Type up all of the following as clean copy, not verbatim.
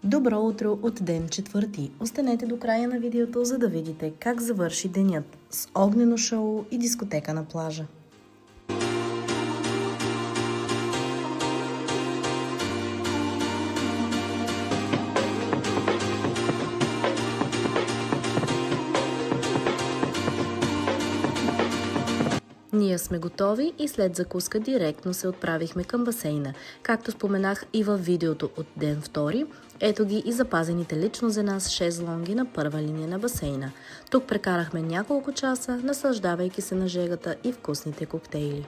Добро утро от ден четвърти. Останете до края на видеото, за да видите как завърши денят с огнено шоу и дискотека на плажа. Ние сме готови и след закуска директно се отправихме към басейна. Както споменах и във видеото от ден втори, ето ги и запазените лично за нас шезлонги на първа линия на басейна. Тук прекарахме няколко часа, наслаждавайки се на жегата и вкусните коктейли.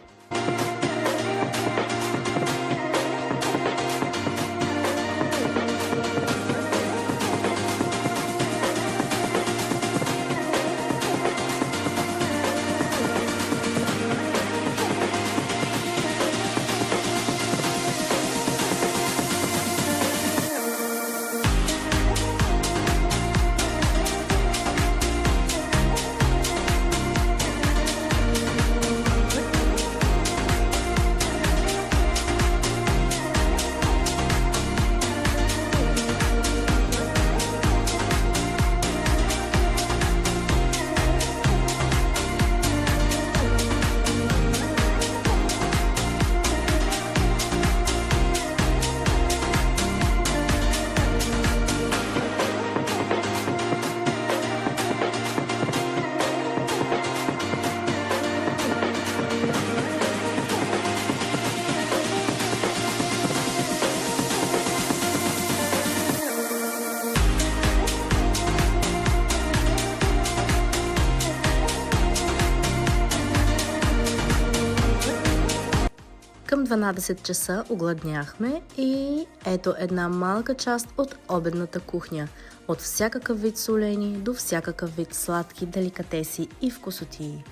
Към 12 часа огладняхме и ето една малка част от обедната кухня. От всякакъв вид солени до всякакъв вид сладки деликатеси и вкусотии.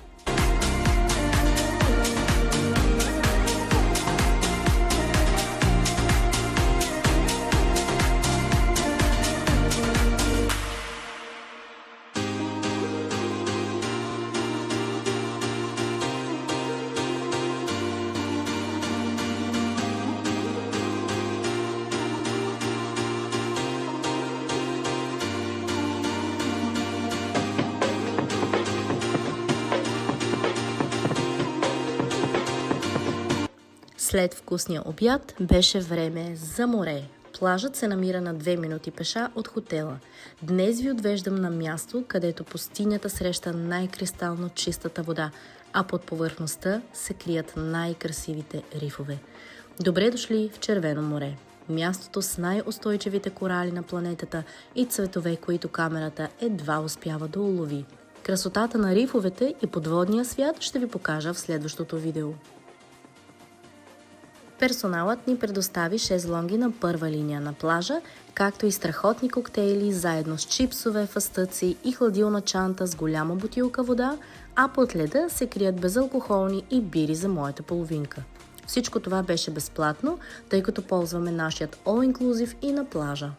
След вкусния обяд беше време за море. Плажът се намира на 2 минути пеша от хотела. Днес ви отвеждам на място, където пустинята среща най-кристално чистата вода, а под повърхността се крият най-красивите рифове. Добре дошли в Червено море. Мястото с най-устойчивите корали на планетата и цветове, които камерата едва успява да улови. Красотата на рифовете и подводния свят ще ви покажа в следващото видео. Персоналът ни предостави шезлонги на първа линия на плажа, както и страхотни коктейли заедно с чипсове, фастъци и хладилна чанта с голяма бутилка вода, а под леда се крият безалкохолни и бири за моята половинка. Всичко това беше безплатно, тъй като ползваме нашият All Inclusive и на плажа.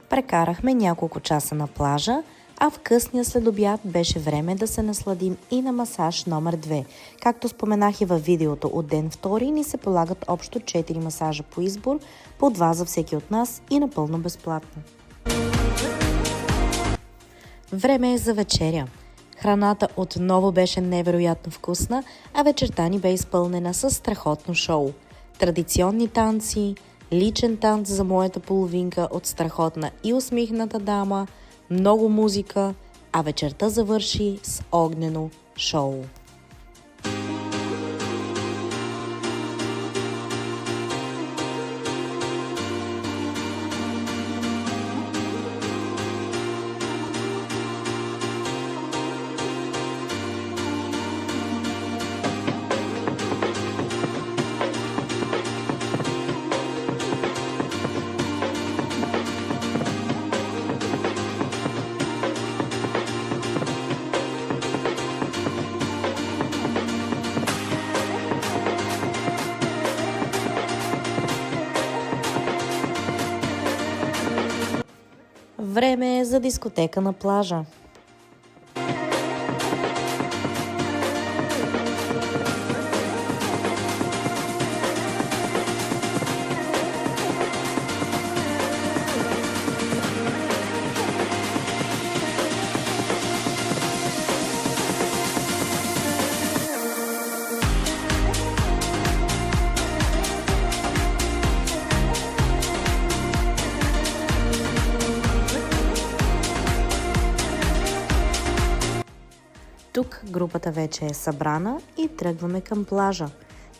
Прекарахме няколко часа на плажа, а в късния следобяд беше време да се насладим и на масаж номер 2. Както споменах и във видеото от ден втори, ни се полагат общо 4 масажа по избор, по 2 за всеки от нас и напълно безплатно. Време е за вечеря. Храната отново беше невероятно вкусна, а вечерта ни бе изпълнена със страхотно шоу. Традиционни танци, личен танц за моята половинка от страхотна и усмихната дама, много музика, а вечерта завърши с огнено шоу. Време е за дискотека на плажа. Тук групата вече е събрана и тръгваме към плажа.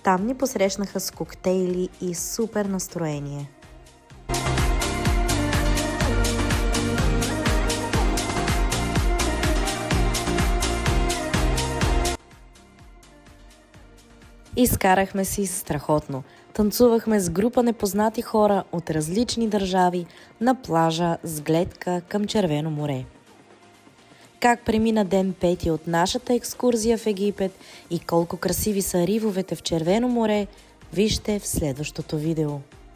Там ни посрещнаха с коктейли и супер настроение. Изкарахме си страхотно. Танцувахме с група непознати хора от различни държави на плажа с гледка към Червено море. Как премина ден пети от нашата екскурзия в Египет и колко красиви са ривовете в Червено море, вижте в следващото видео.